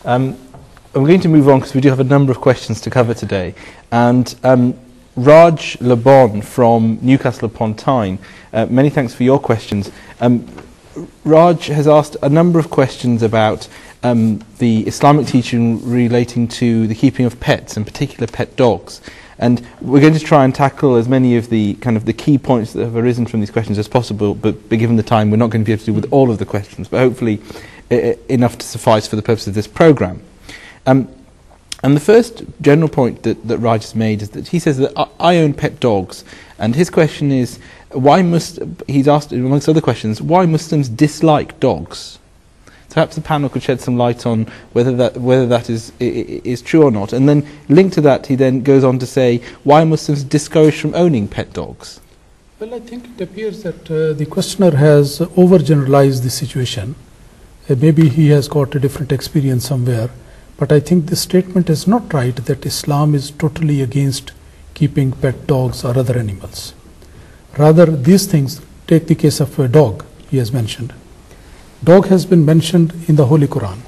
I'm going to move on because we do have a number of questions to cover today. And Raj Lebon from Newcastle upon Tyne, many thanks for your questions. Raj has asked a number of questions about the Islamic teaching relating to the keeping of pets, in particular pet dogs. And we're going to try and tackle as many of the kind of the key points that have arisen from these questions as possible, but given the time, we're not going to be able to deal with all of the questions, but hopefully enough to suffice for the purpose of this programme. And the first general point that Raj has made is that he says that I own pet dogs, and his question is, he's asked, amongst other questions, why Muslims dislike dogs? Perhaps the panel could shed some light on whether that is true or not. And then linked to that, he then goes on to say why Muslims discourage from owning pet dogs. Well, I think it appears that the questioner has overgeneralized the situation. Maybe he has got a different experience somewhere. But I think the statement is not right that Islam is totally against keeping pet dogs or other animals. Rather, these things, take the case of a dog he has mentioned. Dog has been mentioned in the Holy Quran.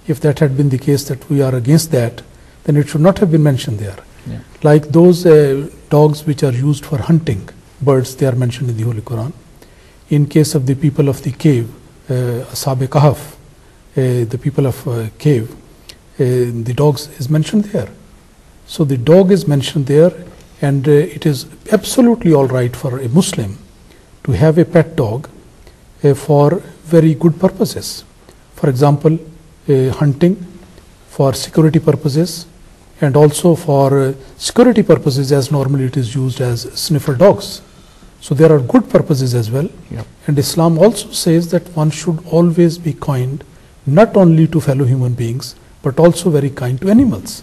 If that had been the case that we are against that, then it should not have been mentioned there. Yeah. Like those dogs which are used for hunting birds, they are mentioned in the Holy Quran. In case of the people of the cave, Ashab-e Kahf, the people of cave, the dogs is mentioned there. So the dog is mentioned there, and it is absolutely all right for a Muslim to have a pet dog for very good purposes. For example, hunting, for security purposes, and also for security purposes as normally it is used as sniffer dogs. So there are good purposes as well. Yep. And Islam also says that one should always be kind, not only to fellow human beings, but also very kind to animals.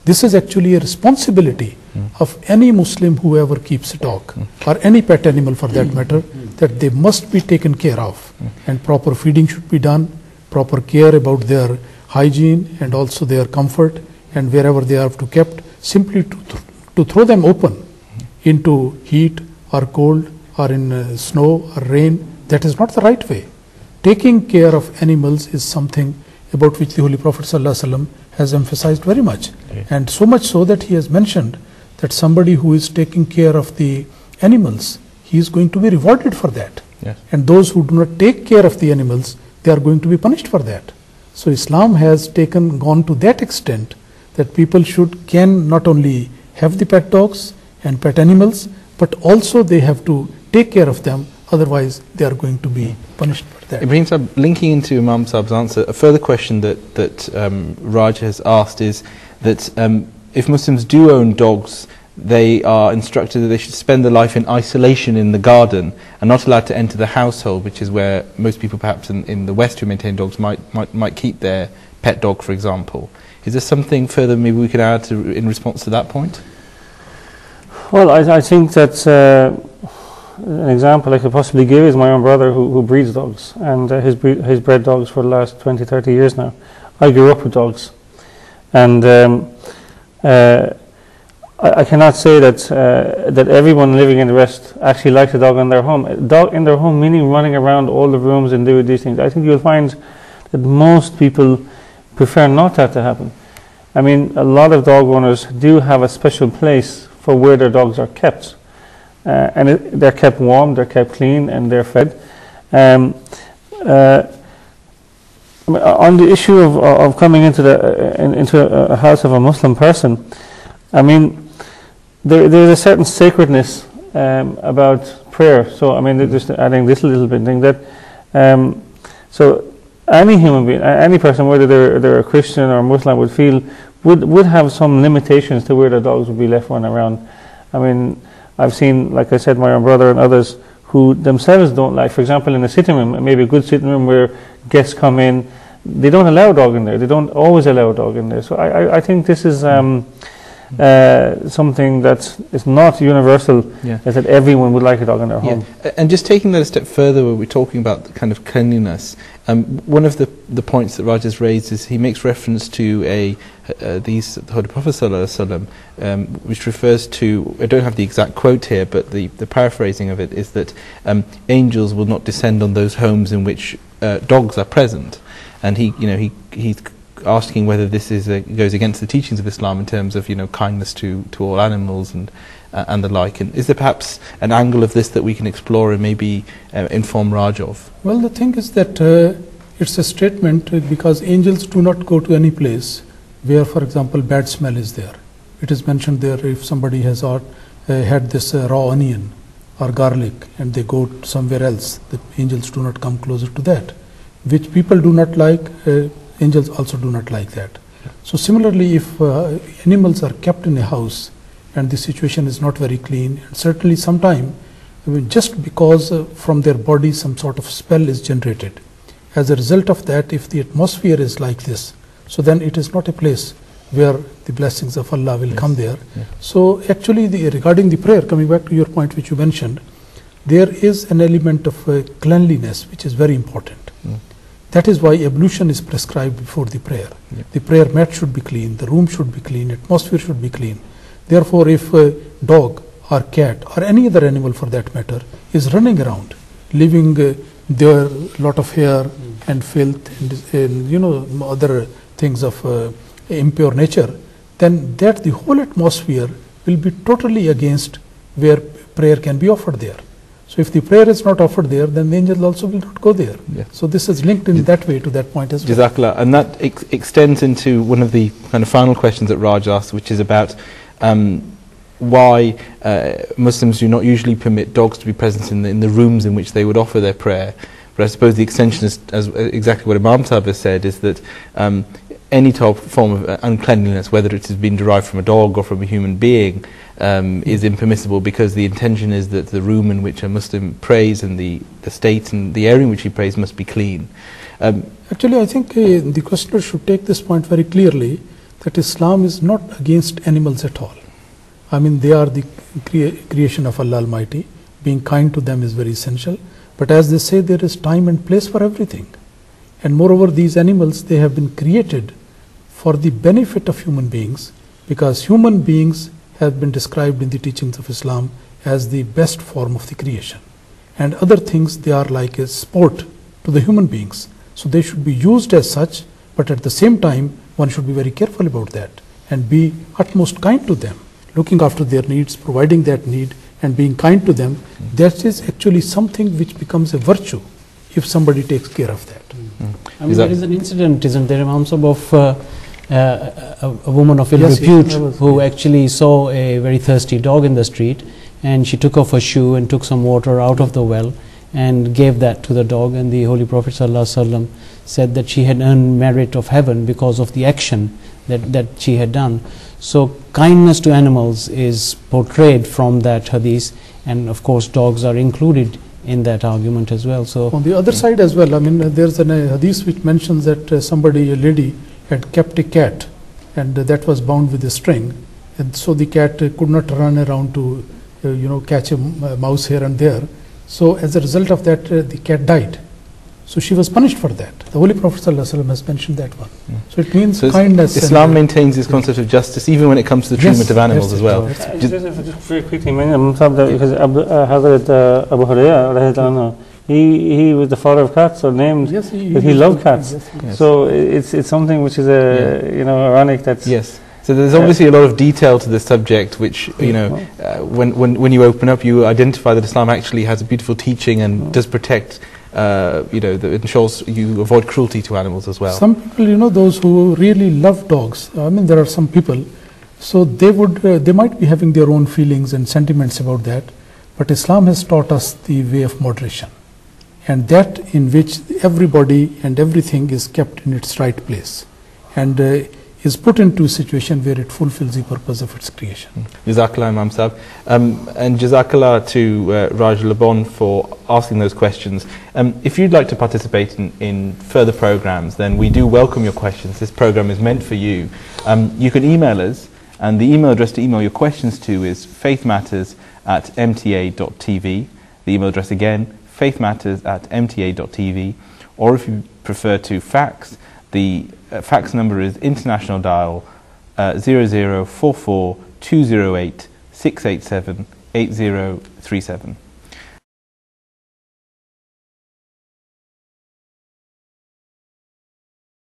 This is actually a responsibility of any Muslim who ever keeps a dog, or any pet animal for that matter, that they must be taken care of. And proper feeding should be done, proper care about their hygiene and also their comfort, and wherever they are to kept, simply to throw them open into heat or cold or in snow or rain, that is not the right way. Taking care of animals is something about which the Holy Prophet ﷺ has emphasized very much. And so much so that he has mentioned that somebody who is taking care of the animals, he is going to be rewarded for that. Yes. And those who do not take care of the animals, they are going to be punished for that. So Islam has gone to that extent that people can not only have the pet dogs and pet animals, but also they have to take care of them, otherwise they are going to be punished for that. Ibrahim Saab, linking into Imam Saab's answer, a further question that Raj has asked is that if Muslims do own dogs, they are instructed that they should spend their life in isolation in the garden and not allowed to enter the household, which is where most people perhaps in the West who maintain dogs might keep their pet dog, for example. Is there something further maybe we could add in response to that point? Well, I think that an example I could possibly give is my own brother who breeds dogs, and he's bred dogs for the last 20-30 years now. I grew up with dogs, and I cannot say that everyone living in the West actually likes a dog in their home. A dog in their home meaning running around all the rooms and doing these things. I think you'll find that most people prefer not that to happen. I mean, a lot of dog owners do have a special place for where their dogs are kept. And they're kept warm, they're kept clean, and they're fed. On the issue of coming into a house of a Muslim person, I mean, there's a certain sacredness about prayer. So I mean, just adding this little bit thing that so any human being, any person, whether they're a Christian or a Muslim, would have some limitations to where their dogs would be left running around. I mean, I've seen, like I said, my own brother and others who themselves don't like, for example, in a sitting room, maybe a good sitting room where guests come in, they don't allow a dog in there. They don't always allow a dog in there. So I think this is something that is not universal, is that everyone would like a dog in their home. And just taking that a step further, where we're talking about the kind of cleanliness, one of the points that Raj has raised is he makes reference to the Holy Prophet ﷺ, which refers to, I don't have the exact quote here, but the paraphrasing of it is that angels will not descend on those homes in which dogs are present. And he asking whether this is goes against the teachings of Islam in terms of kindness to all animals and the like. And is there perhaps an angle of this that we can explore and maybe inform Raj of? Well, the thing is that it's a statement because angels do not go to any place where, for example, bad smell is there. It is mentioned there if somebody has had this raw onion or garlic and they go somewhere else, the angels do not come closer to that. Which people do not like, angels also do not like that. So similarly, if animals are kept in a house and the situation is not very clean, and certainly sometime, just because from their body some sort of smell is generated, as a result of that, if the atmosphere is like this, so then it is not a place where the blessings of Allah will come there. Yeah. So actually, regarding the prayer, coming back to your point which you mentioned, there is an element of cleanliness which is very important. That is why ablution is prescribed before the prayer. Yeah. The prayer mat should be clean, the room should be clean, atmosphere should be clean. Therefore, if a dog or cat or any other animal for that matter is running around, leaving their lot of hair and filth and other things of impure nature, then that the whole atmosphere will be totally against where prayer can be offered there. So if the prayer is not offered there, then the angels also will not go there. Yeah. So this is linked in that way to that point as well. Jazakallah. And that extends into one of the kind of final questions that Raj asked, which is about why Muslims do not usually permit dogs to be present in the rooms in which they would offer their prayer. But I suppose the extension is as exactly what Imam Sahib has said, is that any type form of uncleanliness, whether it has been derived from a dog or from a human being, is impermissible, because the intention is that the room in which a Muslim prays and the state and the area in which he prays must be clean. Actually, I think the questioner should take this point very clearly, that Islam is not against animals at all. I mean, they are the creation of Allah Almighty. Being kind to them is very essential. But as they say, there is time and place for everything. And moreover, these animals, they have been created for the benefit of human beings, because human beings have been described in the teachings of Islam as the best form of the creation. And other things, they are like a sport to the human beings. So they should be used as such, but at the same time, one should be very careful about that and be utmost kind to them, looking after their needs, providing that need and being kind to them. That is actually something which becomes a virtue if somebody takes care of that. I mean, there is an incident, isn't there, Imam Sahib, of a woman of ill repute who actually saw a very thirsty dog in the street, and she took off her shoe and took some water out of the well and gave that to the dog, and the Holy Prophet ﷺ said that she had earned merit of heaven because of the action that she had done. So kindness to animals is portrayed from that hadith, and of course dogs are included in that argument as well. So on the other side as well, I mean, there's a hadith which mentions that a lady had kept a cat, and that was bound with a string, and so the cat could not run around to catch a mouse here and there. So as a result of that, the cat died. So she was punished for that. The Holy Prophet ﷺ has mentioned that one. So it means kindness. Islam maintains this concept of justice even when it comes to the treatment of animals as well. Just very quickly, because Hazrat Abu Hurairah, he was the father of cats, or named, yes, but he loved cats. Yes. So it's something which is ironic. That's yes. So there's obviously a lot of detail to this subject, which when you open up, you identify that Islam actually has a beautiful teaching and does protect. That ensures you avoid cruelty to animals as well. Some people, those who really love dogs, I mean, there are some people, so they might be having their own feelings and sentiments about that, but Islam has taught us the way of moderation, and that in which everybody and everything is kept in its right place, and is put into a situation where it fulfills the purpose of its creation. Jazakallah, Imam Sahib. And Jazakallah to Raj Labon for asking those questions. If you'd like to participate in further programs, then we do welcome your questions. This program is meant for you. You can email us, and the email address to email your questions to is faithmatters@mta.tv. The email address again, faithmatters@mta.tv. Or if you prefer to fax, the fax number is international dial 0044 208 687 8037.